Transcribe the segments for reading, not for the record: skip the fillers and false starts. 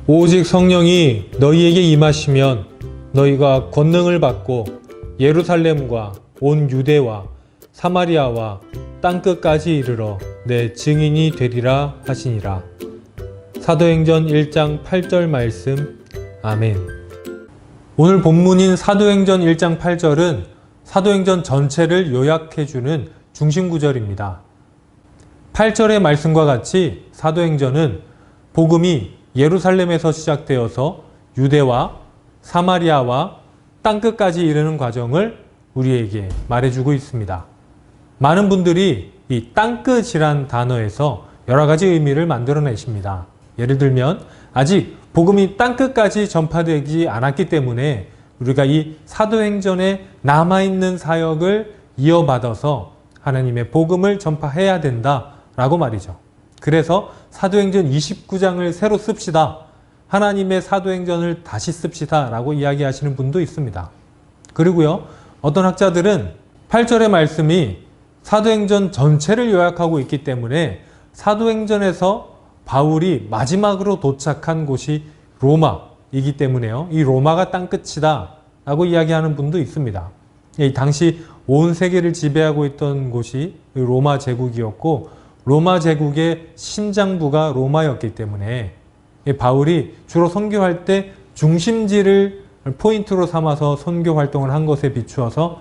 오직 성령이 너희에게 임하시면 너희가 권능을 받고 예루살렘과 온 유대와 사마리아와 땅끝까지 이르러 내 증인이 되리라 하시니라. 사도행전 1장 8절 말씀. 아멘. 오늘 본문인 사도행전 1장 8절은 사도행전 전체를 요약해주는 중심구절입니다. 8절의 말씀과 같이 사도행전은 복음이 예루살렘에서 시작되어서 유대와 사마리아와 땅끝까지 이르는 과정을 우리에게 말해주고 있습니다. 많은 분들이 이 땅끝이란 단어에서 여러 가지 의미를 만들어내십니다. 예를 들면 아직 복음이 땅끝까지 전파되지 않았기 때문에 우리가 이 사도행전에 남아있는 사역을 이어받아서 하나님의 복음을 전파해야 된다라고 말이죠. 그래서 사도행전 29장을 새로 씁시다. 하나님의 사도행전을 다시 씁시다 라고 이야기하시는 분도 있습니다. 그리고요, 어떤 학자들은 8절의 말씀이 사도행전 전체를 요약하고 있기 때문에 사도행전에서 바울이 마지막으로 도착한 곳이 로마이기 때문에요, 이 로마가 땅끝이다 라고 이야기하는 분도 있습니다. 당시 온 세계를 지배하고 있던 곳이 로마 제국이었고, 로마 제국의 심장부가 로마였기 때문에 바울이 주로 선교할 때 중심지를 포인트로 삼아서 선교 활동을 한 것에 비추어서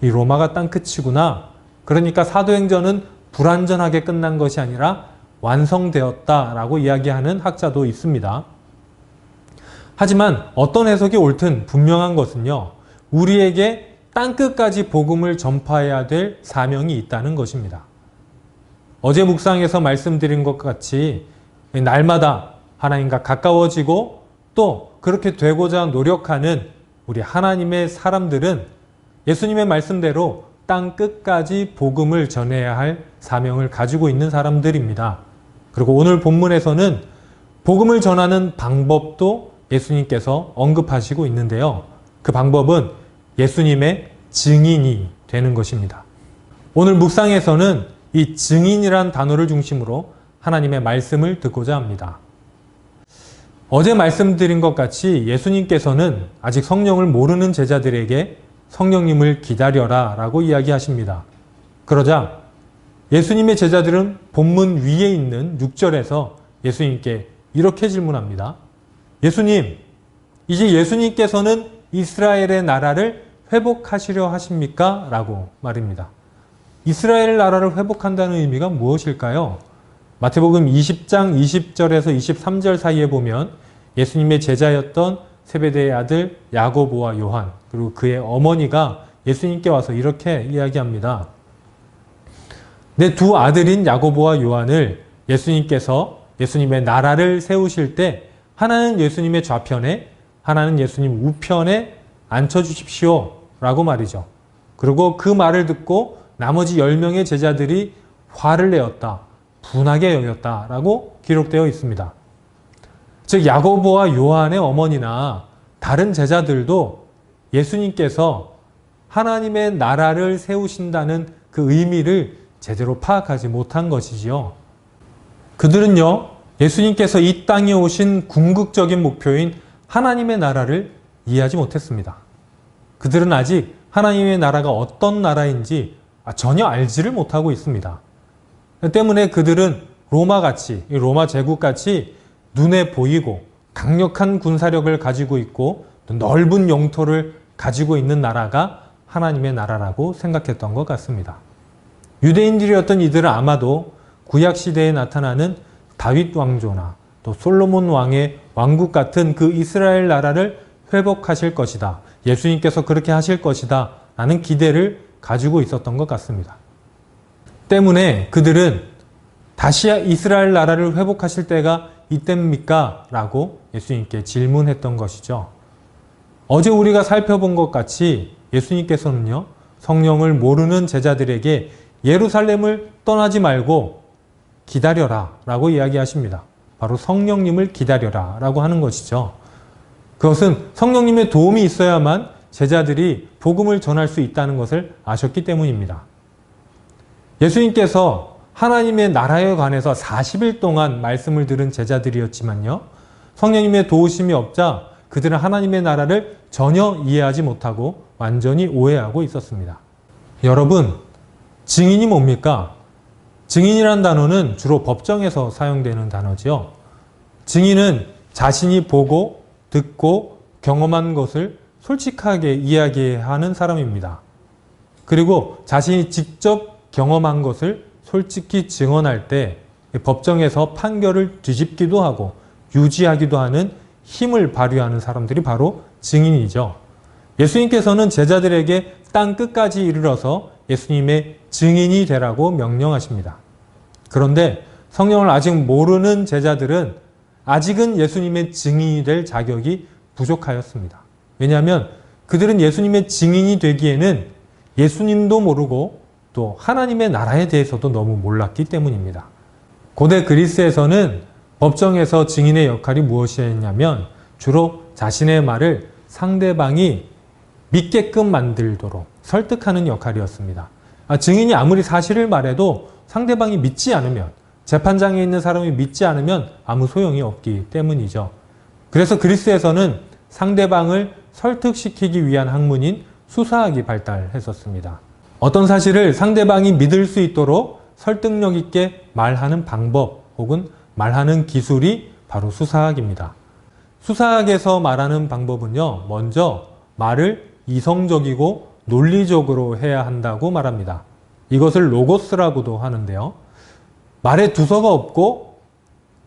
이 로마가 땅끝이구나. 그러니까 사도행전은 불완전하게 끝난 것이 아니라 완성되었다라고 이야기하는 학자도 있습니다. 하지만 어떤 해석이 옳든 분명한 것은요, 우리에게 땅끝까지 복음을 전파해야 될 사명이 있다는 것입니다. 어제 묵상에서 말씀드린 것 같이 날마다 하나님과 가까워지고 또 그렇게 되고자 노력하는 우리 하나님의 사람들은 예수님의 말씀대로 땅끝까지 복음을 전해야 할 사명을 가지고 있는 사람들입니다. 그리고 오늘 본문에서는 복음을 전하는 방법도 예수님께서 언급하시고 있는데요. 그 방법은 예수님의 증인이 되는 것입니다. 오늘 묵상에서는 이 증인이란 단어를 중심으로 하나님의 말씀을 듣고자 합니다. 어제 말씀드린 것 같이 예수님께서는 아직 성령을 모르는 제자들에게 성령님을 기다려라 라고 이야기하십니다. 그러자 예수님의 제자들은 본문 위에 있는 6절에서 예수님께 이렇게 질문합니다. 예수님, 이제 예수님께서는 이스라엘의 나라를 회복하시려 하십니까? 라고 말입니다. 이스라엘 나라를 회복한다는 의미가 무엇일까요? 마태복음 20장 20절에서 23절 사이에 보면 예수님의 제자였던 세베대의 아들 야고보와 요한, 그리고 그의 어머니가 예수님께 와서 이렇게 이야기합니다. 내 두 아들인 야고보와 요한을 예수님께서 예수님의 나라를 세우실 때 하나는 예수님의 좌편에, 하나는 예수님 우편에 앉혀주십시오 라고 말이죠. 그리고 그 말을 듣고 나머지 10명의 제자들이 화를 내었다, 분하게 여겼다 라고 기록되어 있습니다. 즉 야고보와 요한의 어머니나 다른 제자들도 예수님께서 하나님의 나라를 세우신다는 그 의미를 제대로 파악하지 못한 것이지요. 그들은요, 예수님께서 이 땅에 오신 궁극적인 목표인 하나님의 나라를 이해하지 못했습니다. 그들은 아직 하나님의 나라가 어떤 나라인지 전혀 알지를 못하고 있습니다. 때문에 그들은 로마같이, 로마 제국같이 눈에 보이고 강력한 군사력을 가지고 있고 넓은 영토를 가지고 있는 나라가 하나님의 나라라고 생각했던 것 같습니다. 유대인들이었던 이들은 아마도 구약시대에 나타나는 다윗 왕조나 또 솔로몬 왕의 왕국 같은 그 이스라엘 나라를 회복하실 것이다, 예수님께서 그렇게 하실 것이다 라는 기대를 가지고 있었던 것 같습니다. 때문에 그들은 다시 이스라엘 나라를 회복하실 때가 이때입니까? 라고 예수님께 질문했던 것이죠. 어제 우리가 살펴본 것 같이 예수님께서는요, 성령을 모르는 제자들에게 예루살렘을 떠나지 말고 기다려라 라고 이야기하십니다. 바로 성령님을 기다려라 라고 하는 것이죠. 그것은 성령님의 도움이 있어야만 제자들이 복음을 전할 수 있다는 것을 아셨기 때문입니다. 예수님께서 하나님의 나라에 관해서 40일 동안 말씀을 들은 제자들이었지만요, 성령님의 도우심이 없자 그들은 하나님의 나라를 전혀 이해하지 못하고 완전히 오해하고 있었습니다. 여러분, 증인이 뭡니까? 증인이란 단어는 주로 법정에서 사용되는 단어지요. 증인은 자신이 보고 듣고 경험한 것을 솔직하게 이야기하는 사람입니다. 그리고 자신이 직접 경험한 것을 솔직히 증언할 때 법정에서 판결을 뒤집기도 하고 유지하기도 하는 힘을 발휘하는 사람들이 바로 증인이죠. 예수님께서는 제자들에게 땅 끝까지 이르러서 예수님의 증인이 되라고 명령하십니다. 그런데 성령을 아직 모르는 제자들은 아직은 예수님의 증인이 될 자격이 부족하였습니다. 왜냐하면 그들은 예수님의 증인이 되기에는 예수님도 모르고 또 하나님의 나라에 대해서도 너무 몰랐기 때문입니다. 고대 그리스에서는 법정에서 증인의 역할이 무엇이었냐면 주로 자신의 말을 상대방이 믿게끔 만들도록 설득하는 역할이었습니다. 증인이 아무리 사실을 말해도 상대방이 믿지 않으면, 재판장에 있는 사람이 믿지 않으면 아무 소용이 없기 때문이죠. 그래서 그리스에서는 상대방을 설득시키기 위한 학문인 수사학이 발달했었습니다. 어떤 사실을 상대방이 믿을 수 있도록 설득력 있게 말하는 방법 혹은 말하는 기술이 바로 수사학입니다. 수사학에서 말하는 방법은요, 먼저 말을 이성적이고 논리적으로 해야 한다고 말합니다. 이것을 로고스라고도 하는데요. 말에 두서가 없고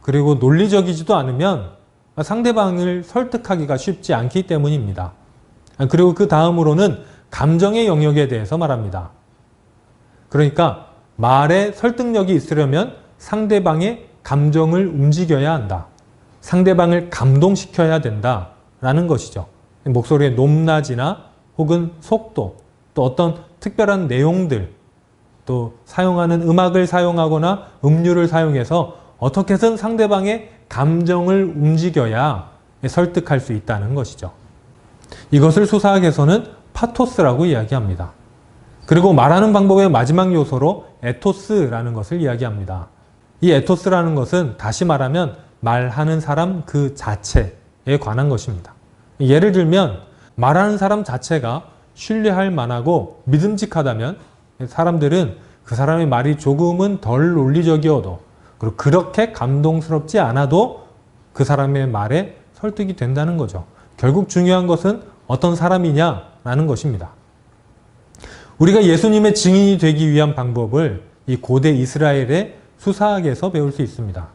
그리고 논리적이지도 않으면 상대방을 설득하기가 쉽지 않기 때문입니다. 그리고 그 다음으로는 감정의 영역에 대해서 말합니다. 그러니까 말에 설득력이 있으려면 상대방의 감정을 움직여야 한다. 상대방을 감동시켜야 된다라는 것이죠. 목소리의 높낮이나 혹은 속도, 또 어떤 특별한 내용들, 또 사용하는 음악을 사용하거나 음료를 사용해서 어떻게 해서든 상대방의 감정을 움직여야 설득할 수 있다는 것이죠. 이것을 수사학에서는 파토스라고 이야기합니다. 그리고 말하는 방법의 마지막 요소로 에토스라는 것을 이야기합니다. 이 에토스라는 것은 다시 말하면 말하는 사람 그 자체에 관한 것입니다. 예를 들면 말하는 사람 자체가 신뢰할 만하고 믿음직하다면 사람들은 그 사람의 말이 조금은 덜 논리적이어도 그리고 그렇게 감동스럽지 않아도 그 사람의 말에 설득이 된다는 거죠. 결국 중요한 것은 어떤 사람이냐라는 것입니다. 우리가 예수님의 증인이 되기 위한 방법을 이 고대 이스라엘의 수사학에서 배울 수 있습니다.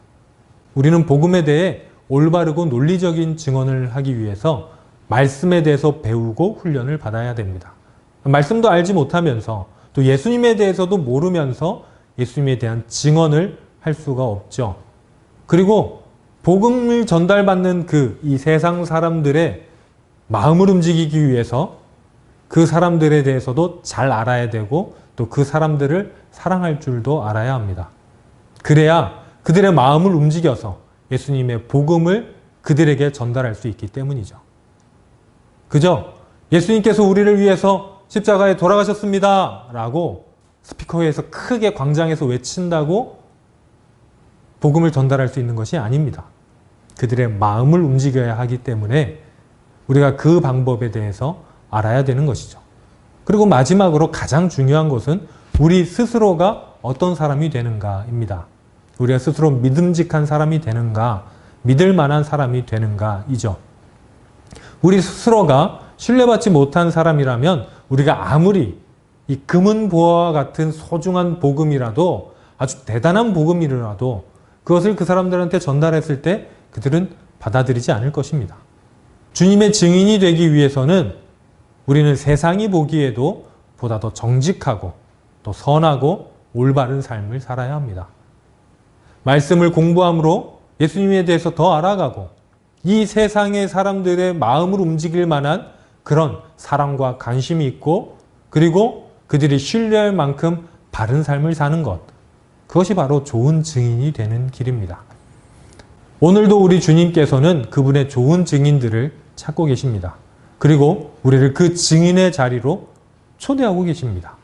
우리는 복음에 대해 올바르고 논리적인 증언을 하기 위해서 말씀에 대해서 배우고 훈련을 받아야 됩니다. 말씀도 알지 못하면서 또 예수님에 대해서도 모르면서 예수님에 대한 증언을 할 수가 없죠. 그리고 복음을 전달받는 이 세상 사람들의 마음을 움직이기 위해서 그 사람들에 대해서도 잘 알아야 되고 또 그 사람들을 사랑할 줄도 알아야 합니다. 그래야 그들의 마음을 움직여서 예수님의 복음을 그들에게 전달할 수 있기 때문이죠. 그죠? 예수님께서 우리를 위해서 십자가에 돌아가셨습니다 라고 스피커에서 크게 광장에서 외친다고 복음을 전달할 수 있는 것이 아닙니다. 그들의 마음을 움직여야 하기 때문에 우리가 그 방법에 대해서 알아야 되는 것이죠. 그리고 마지막으로 가장 중요한 것은 우리 스스로가 어떤 사람이 되는가입니다. 우리가 스스로 믿음직한 사람이 되는가, 믿을 만한 사람이 되는가이죠. 우리 스스로가 신뢰받지 못한 사람이라면 우리가 아무리 이 금은 보화와 같은 소중한 복음이라도 아주 대단한 복음이라도 그것을 그 사람들한테 전달했을 때 그들은 받아들이지 않을 것입니다. 주님의 증인이 되기 위해서는 우리는 세상이 보기에도 보다 더 정직하고 또 선하고 올바른 삶을 살아야 합니다. 말씀을 공부함으로 예수님에 대해서 더 알아가고 이 세상의 사람들의 마음을 움직일 만한 그런 사랑과 관심이 있고 그리고 그들이 신뢰할 만큼 바른 삶을 사는 것, 그것이 바로 좋은 증인이 되는 길입니다. 오늘도 우리 주님께서는 그분의 좋은 증인들을 찾고 계십니다. 그리고 우리를 그 증인의 자리로 초대하고 계십니다.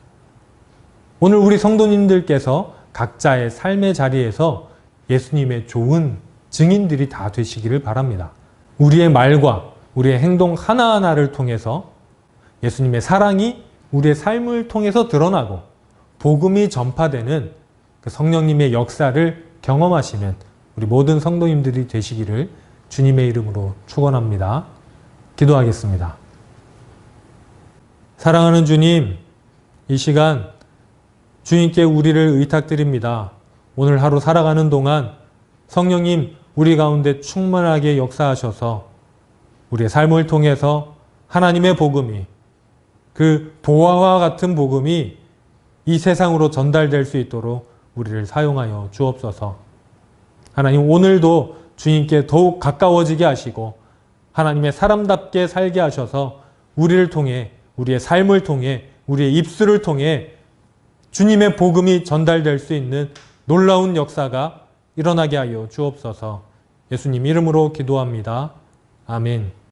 오늘 우리 성도님들께서 각자의 삶의 자리에서 예수님의 좋은 증인들이 다 되시기를 바랍니다. 우리의 말과 우리의 행동 하나하나를 통해서 예수님의 사랑이 우리의 삶을 통해서 드러나고 복음이 전파되는 그 성령님의 역사를 경험하시는 우리 모든 성도님들이 되시기를 주님의 이름으로 축원합니다. 기도하겠습니다. 사랑하는 주님, 이 시간 주님께 우리를 의탁드립니다. 오늘 하루 살아가는 동안 성령님 우리 가운데 충만하게 역사하셔서 우리의 삶을 통해서 하나님의 복음이, 그 보화와 같은 복음이 이 세상으로 전달될 수 있도록 우리를 사용하여 주옵소서. 하나님, 오늘도 주님께 더욱 가까워지게 하시고 하나님의 사람답게 살게 하셔서 우리를 통해, 우리의 삶을 통해, 우리의 입술을 통해 주님의 복음이 전달될 수 있는 놀라운 역사가 일어나게 하여 주옵소서. 예수님 이름으로 기도합니다. 아멘.